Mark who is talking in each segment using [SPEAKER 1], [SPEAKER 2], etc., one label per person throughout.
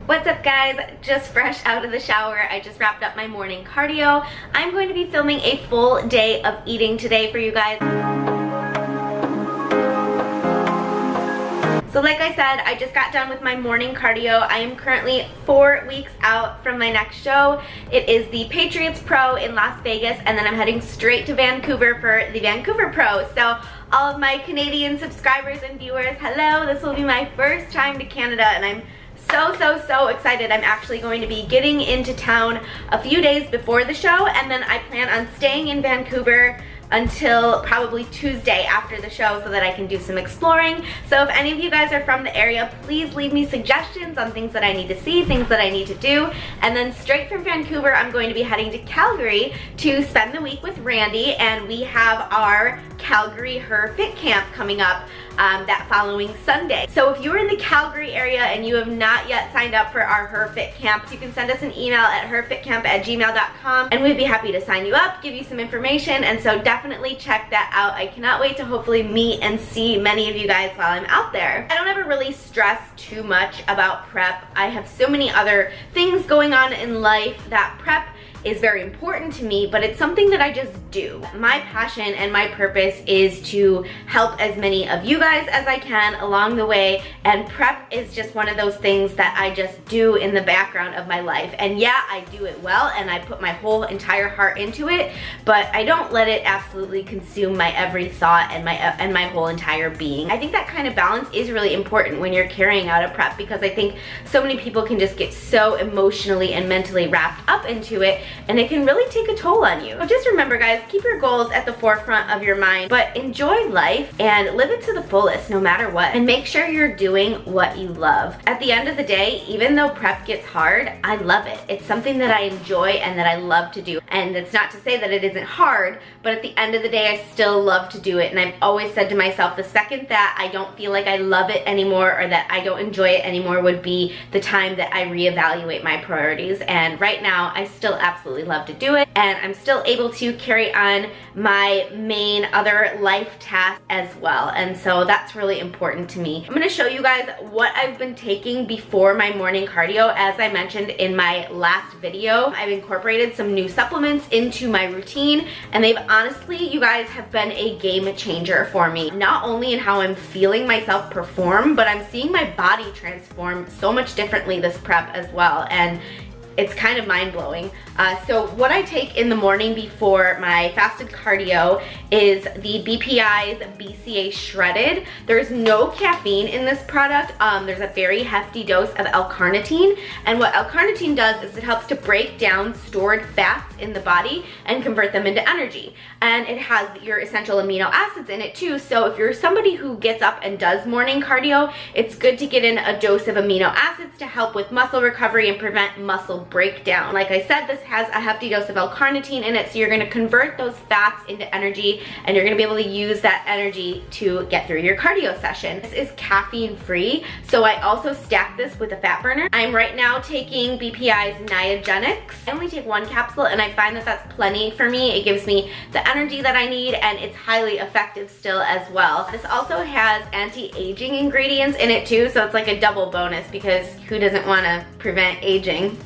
[SPEAKER 1] What's up guys? Just fresh out of the shower. I just wrapped up my morning cardio. I'm going to be filming a full day of eating today for you guys. So like I said, I just got done with my morning cardio. I am currently 4 weeks out from my next show. It is the Patriots Pro in Las Vegas, and then I'm heading straight to Vancouver for the Vancouver Pro. So all of my Canadian subscribers and viewers, hello. This will be my first time to Canada, and I'm so excited. I'm actually going to be getting into town a few days before the show, and then I plan on staying in Vancouver until probably Tuesday after the show so that I can do some exploring. So if any of you guys are from the area, please leave me suggestions on things that I need to see, things that I need to do. And then straight from Vancouver, I'm going to be heading to Calgary to spend the week with Randy, and we have our Calgary Her Fit Camp coming up that following Sunday. So if you're in the Calgary area and you have not yet signed up for our Her Fit Camps, you can send us an email at herfitcamp@gmail.com and we'd be happy to sign you up, give you some information, and so definitely check that out. I cannot wait to hopefully meet and see many of you guys while I'm out there. I don't ever really stress too much about prep. I have so many other things going on in life that prep is very important to me, but it's something that I just do. My passion and my purpose is to help as many of you guys as I can along the way, and prep is just one of those things that I just do in the background of my life. And yeah, I do it well and I put my whole entire heart into it, but I don't let it absolutely consume my every thought and my whole entire being. I think that kind of balance is really important when you're carrying out a prep, because I think so many people can just get so emotionally and mentally wrapped up into it, and it can really take a toll on you. So just remember guys, keep your goals at the forefront of your mind, but enjoy life and live it to the fullest no matter what, and make sure you're doing what you love. At the end of the day, even though prep gets hard, I love it. It's something that I enjoy and that I love to do. And it's not to say that it isn't hard, but at the end of the day, I still love to do it. And I've always said to myself, the second that I don't feel like I love it anymore or that I don't enjoy it anymore would be the time that I reevaluate my priorities. And right now, I still absolutely love to do it, and I'm still able to carry on my main other life tasks as well, and so that's really important to me. I'm going to show you guys what I've been taking before my morning cardio. As I mentioned in my last video, I've incorporated some new supplements into my routine, and they've honestly, you guys, have been a game changer for me. Not only in how I'm feeling myself perform, but I'm seeing my body transform so much differently this prep as well, and it's kind of mind-blowing. So what I take in the morning before my fasted cardio is the BPI's BCA Shredded. There's no caffeine in this product. There's a very hefty dose of L-carnitine, and what L-carnitine does is it helps to break down stored fats in the body and convert them into energy. And it has your essential amino acids in it too, so if you're somebody who gets up and does morning cardio, it's good to get in a dose of amino acids to help with muscle recovery and prevent muscle breakdown. Like I said, this has a hefty dose of L-carnitine in it, so you're going to convert those fats into energy, and you're going to be able to use that energy to get through your cardio session. This is caffeine free, so I also stack this with a fat burner. I'm right now taking BPI's Niagenix. I only take one capsule, and I find that that's plenty for me. It gives me the energy that I need, and it's highly effective still as well. This also has anti-aging ingredients in it too, so it's like a double bonus, because who doesn't want to prevent aging?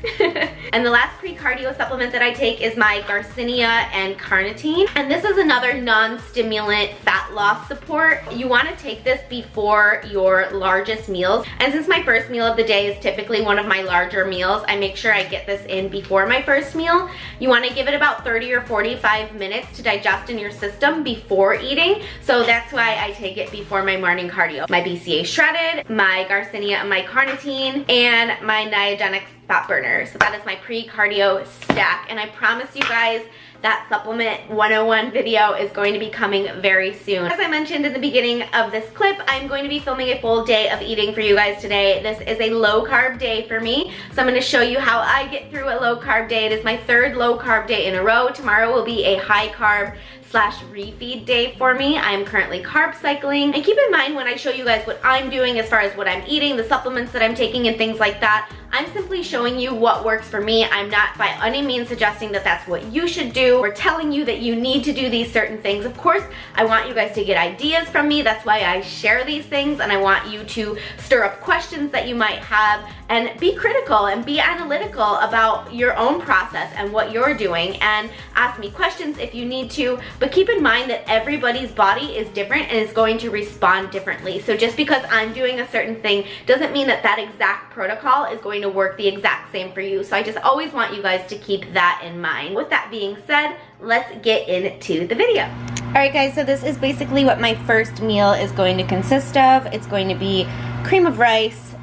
[SPEAKER 1] And the last pre-cardio supplement that I take is my Garcinia and carnitine, and this is another non-stimulant fat loss support. You want to take this before your largest meals, and since my first meal of the day is typically one of my larger meals, I make sure I get this in before my first meal. You want to give it about 30 or 45 minutes to digest in your system before eating, so that's why I take it before my morning cardio. My BCA Shredded, my Garcinia and my carnitine, and my Niagenix fat burner. So that is my pre-cardio stack, and I promise you guys that supplement 101 video is going to be coming very soon. As I mentioned in the beginning of this clip, I'm going to be filming a full day of eating for you guys today. This is a low carb day for me, so I'm going to show you how I get through a low carb day. It is my third low carb day in a row. Tomorrow will be a high carb refeed day for me. I'm currently carb cycling. And keep in mind when I show you guys what I'm doing as far as what I'm eating, the supplements that I'm taking and things like that, I'm simply showing you what works for me. I'm not by any means suggesting that that's what you should do or telling you that you need to do these certain things. Of course, I want you guys to get ideas from me. That's why I share these things, and I want you to stir up questions that you might have and be critical and be analytical about your own process and what you're doing, and ask me questions if you need to. But keep in mind that everybody's body is different and is going to respond differently. So just because I'm doing a certain thing doesn't mean that that exact protocol is going to work the exact same for you. So I just always want you guys to keep that in mind. With that being said, let's get into the video. Alright guys, so this is basically what my first meal is going to consist of. It's going to be cream of rice,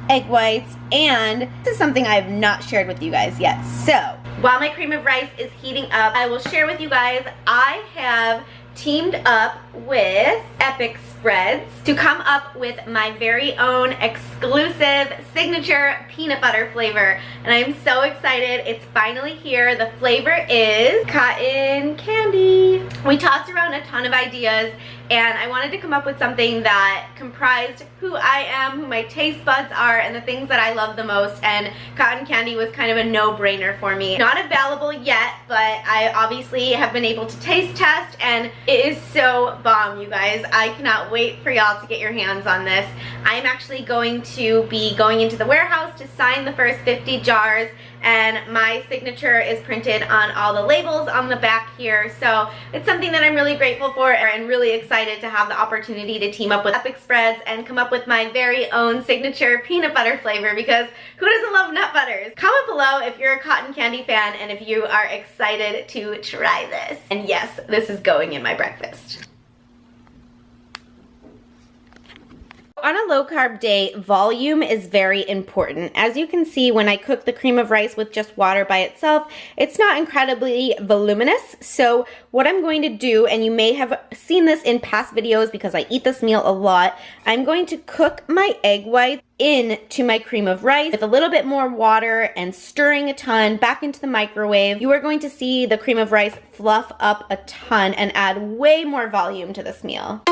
[SPEAKER 1] egg whites, and this is something I have not shared with you guys yet. So while my cream of rice is heating up, I will share with you guys I have teamed up with Epic Spreads to come up with my very own exclusive signature peanut butter flavor, and I'm so excited. It's finally here. The flavor is cotton candy. We tossed around a ton of ideas, and I wanted to come up with something that comprised who I am, who my taste buds are, and the things that I love the most, and cotton candy was kind of a no-brainer for me. Not available yet, but I obviously have been able to taste test, and it is so bomb, you guys. I cannot wait for y'all to get your hands on this. I'm actually going to be going into the warehouse to sign the first 50 jars, and my signature is printed on all the labels on the back here. So it's something that I'm really grateful for and really excited to have the opportunity to team up with Epic Spreads and come up with my very own signature peanut butter flavor, because who doesn't love nut butters? Comment below if you're a cotton candy fan and if you are excited to try this. And yes, this is going in my breakfast. On a low carb day, volume is very important. As you can see, when I cook the cream of rice with just water by itself, it's not incredibly voluminous. So what I'm going to do, and you may have seen this in past videos because I eat this meal a lot, I'm going to cook my egg whites into my cream of rice with a little bit more water and stirring a ton back into the microwave. You are going to see the cream of rice fluff up a ton and add way more volume to this meal.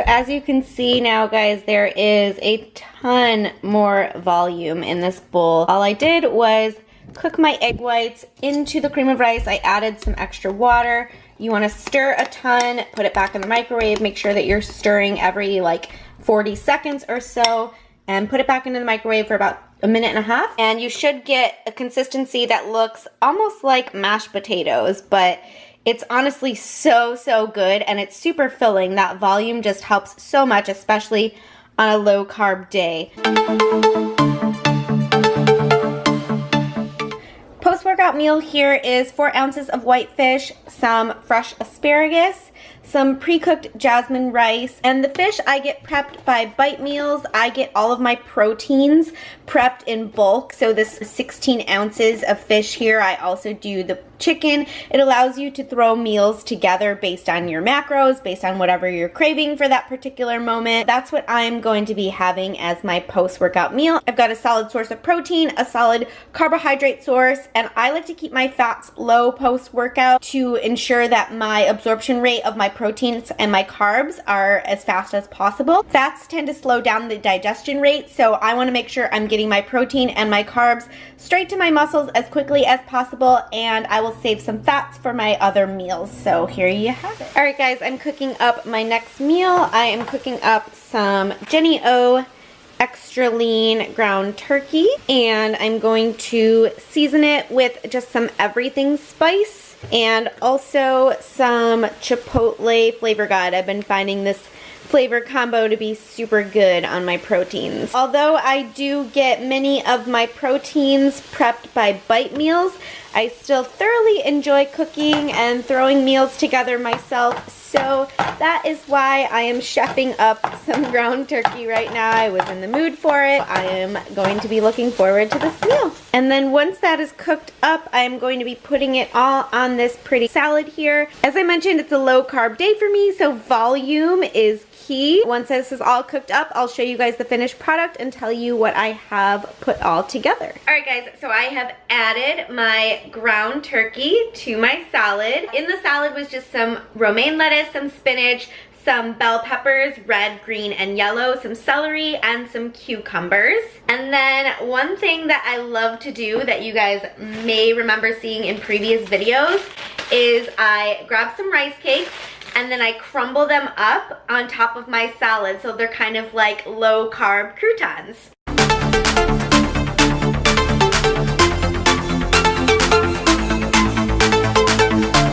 [SPEAKER 1] As you can see now, guys, there is a ton more volume in this bowl. All I did was cook my egg whites into the cream of rice. I added some extra water. You want to stir a ton, put it back in the microwave, make sure that you're stirring every like 40 seconds or so, and put it back into the microwave for about a minute and a half. And you should get a consistency that looks almost like mashed potatoes, but it's honestly so, so good, and it's super filling. That volume just helps so much, especially on a low carb day. Post-workout meal here is 4 ounces of whitefish, some fresh asparagus, some pre-cooked jasmine rice, and the fish I get prepped by Bite Meals. I get all of my proteins prepped in bulk, so this is 16 ounces of fish here. I also do the chicken. It allows you to throw meals together based on your macros, based on whatever you're craving for that particular moment. That's what I'm going to be having as my post-workout meal. I've got a solid source of protein, a solid carbohydrate source, and I like to keep my fats low post-workout to ensure that my absorption rate of my proteins and my carbs are as fast as possible. Fats tend to slow down the digestion rate, so I want to make sure I'm getting my protein and my carbs straight to my muscles as quickly as possible, and I will save some fats for my other meals. So here you have it. Alright guys, I'm cooking up my next meal. I am cooking up some Jennie O extra lean ground turkey, and I'm going to season it with just some everything spice and also some Chipotle Flavor God. I've been finding this flavor combo to be super good on my proteins. Although I do get many of my proteins prepped by Bite Meals, I still thoroughly enjoy cooking and throwing meals together myself. so that is why I am chefing up some ground turkey right now. I was in the mood for it. I am going to be looking forward to this meal. And then once that is cooked up, I am going to be putting it all on this pretty salad here. As I mentioned, it's a low carb day for me, so volume is key. Once this is all cooked up, I'll show you guys the finished product and tell you what I have put all together. All right guys, so I have added my ground turkey to my salad. In the salad was just some romaine lettuce, some spinach, some bell peppers, red, green, and yellow, some celery, and some cucumbers. And then one thing that I love to do that you guys may remember seeing in previous videos is I grab some rice cakes and then I crumble them up on top of my salad so they're kind of like low carb croutons.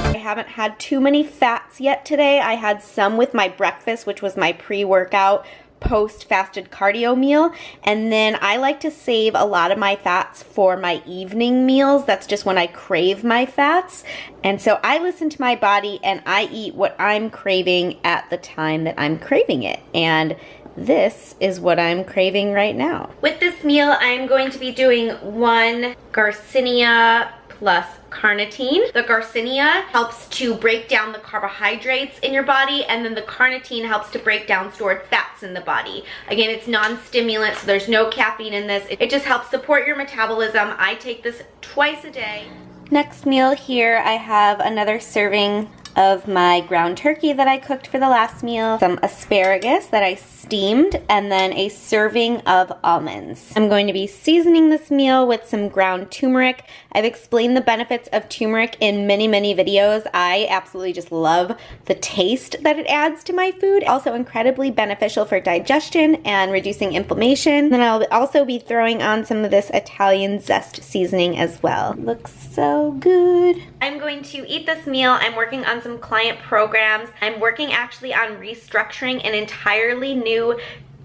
[SPEAKER 1] I haven't had too many fats yet today. I had some with my breakfast, which was my pre-workout post-fasted cardio meal, and then I like to save a lot of my fats for my evening meals. That's just when I crave my fats, and so I listen to my body and I eat what I'm craving at the time that I'm craving it, and this is what I'm craving right now. With this meal, I'm going to be doing 1 Garcinia plus carnitine. The Garcinia helps to break down the carbohydrates in your body, and then the carnitine helps to break down stored fats in the body. Again, it's non-stimulant, so there's no caffeine in this. It just helps support your metabolism. I take this twice a day. Next meal here, I have another serving of my ground turkey that I cooked for the last meal, some asparagus that I steamed, and then a serving of almonds. I'm going to be seasoning this meal with some ground turmeric. I've explained the benefits of turmeric in many, many videos. I absolutely just love the taste that it adds to my food. Also incredibly beneficial for digestion and reducing inflammation. Then I'll also be throwing on some of this Italian zest seasoning as well. Looks so good. I'm going to eat this meal. I'm working on some client programs. I'm working actually on restructuring an entirely new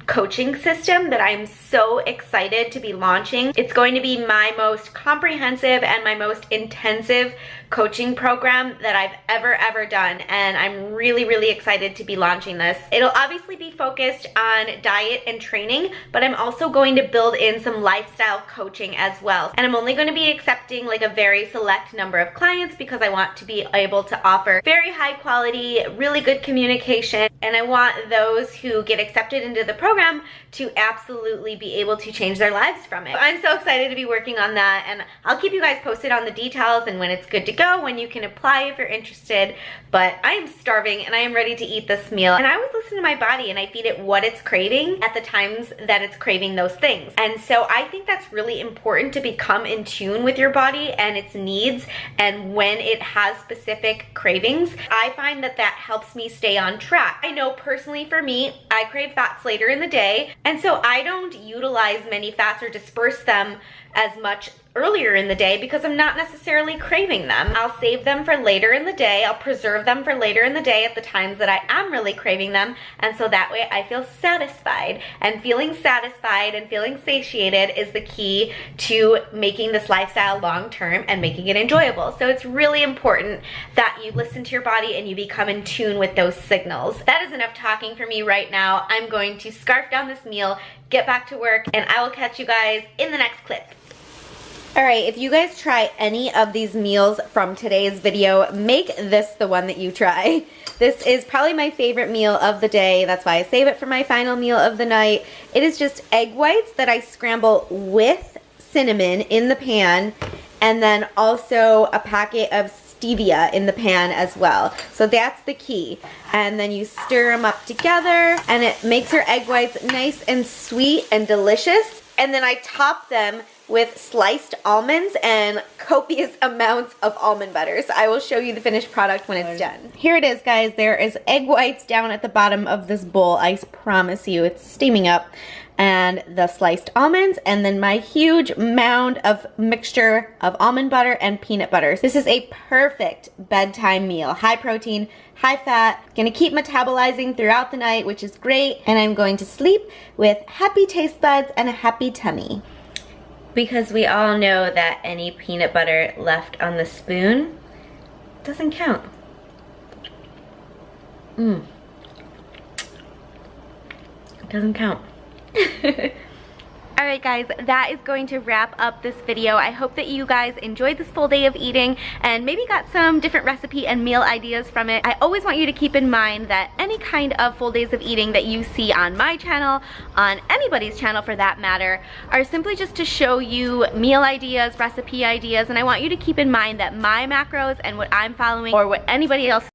[SPEAKER 1] coaching system that I'm so excited to be launching. It's going to be my most comprehensive and my most intensive coaching program that I've ever done, and I'm really excited to be launching this. It'll obviously be focused on diet and training, but I'm also going to build in some lifestyle coaching as well. And I'm only going to be accepting like a very select number of clients because I want to be able to offer very high quality, really good communication, and I want those who get accepted into the program to absolutely be able to change their lives from it. I'm so excited to be working on that, and I'll keep you guys posted on the details and when it's good to go, when you can apply if you're interested. But I am starving and I am ready to eat this meal, and I always listen to my body and I feed it what it's craving at the times that it's craving those things. And so I think that's really important, to become in tune with your body and its needs and when it has specific cravings. I find that that helps me stay on track. I know personally for me, I crave fats later in the day, and so I don't utilize many fats or disperse them as much earlier in the day because I'm not necessarily craving them. I'll save them for later in the day. I'll preserve them for later in the day at the times that I am really craving them, and so that way I feel satisfied. And feeling satisfied and feeling satiated is the key to making this lifestyle long-term and making it enjoyable. So it's really important that you listen to your body and you become in tune with those signals. That is enough talking for me right now. I'm going to scarf down this meal, get back to work, and I will catch you guys in the next clip. Alright, if you guys try any of these meals from today's video, make this the one that you try. This is probably my favorite meal of the day. That's why I save it for my final meal of the night. It is just egg whites that I scramble with cinnamon in the pan, and then also a packet of stevia in the pan as well. So that's the key. And then you stir them up together and it makes your egg whites nice and sweet and delicious. And then I top them with sliced almonds and copious amounts of almond butter. So I will show you the finished product when it's done. Here it is, guys. There is egg whites down at the bottom of this bowl. I promise you, it's steaming up. And the sliced almonds, and then my huge mound of mixture of almond butter and peanut butter. This is a perfect bedtime meal. High protein, high fat, gonna keep metabolizing throughout the night, which is great. And I'm going to sleep with happy taste buds and a happy tummy. Because we all know that any peanut butter left on the spoon doesn't count. Doesn't count. Alright guys, that is going to wrap up this video. I hope that you guys enjoyed this full day of eating and maybe got some different recipe and meal ideas from it. I always want you to keep in mind that any kind of full days of eating that you see on my channel, on anybody's channel for that matter, are simply just to show you meal ideas, recipe ideas, and I want you to keep in mind that my macros and what I'm following or what anybody else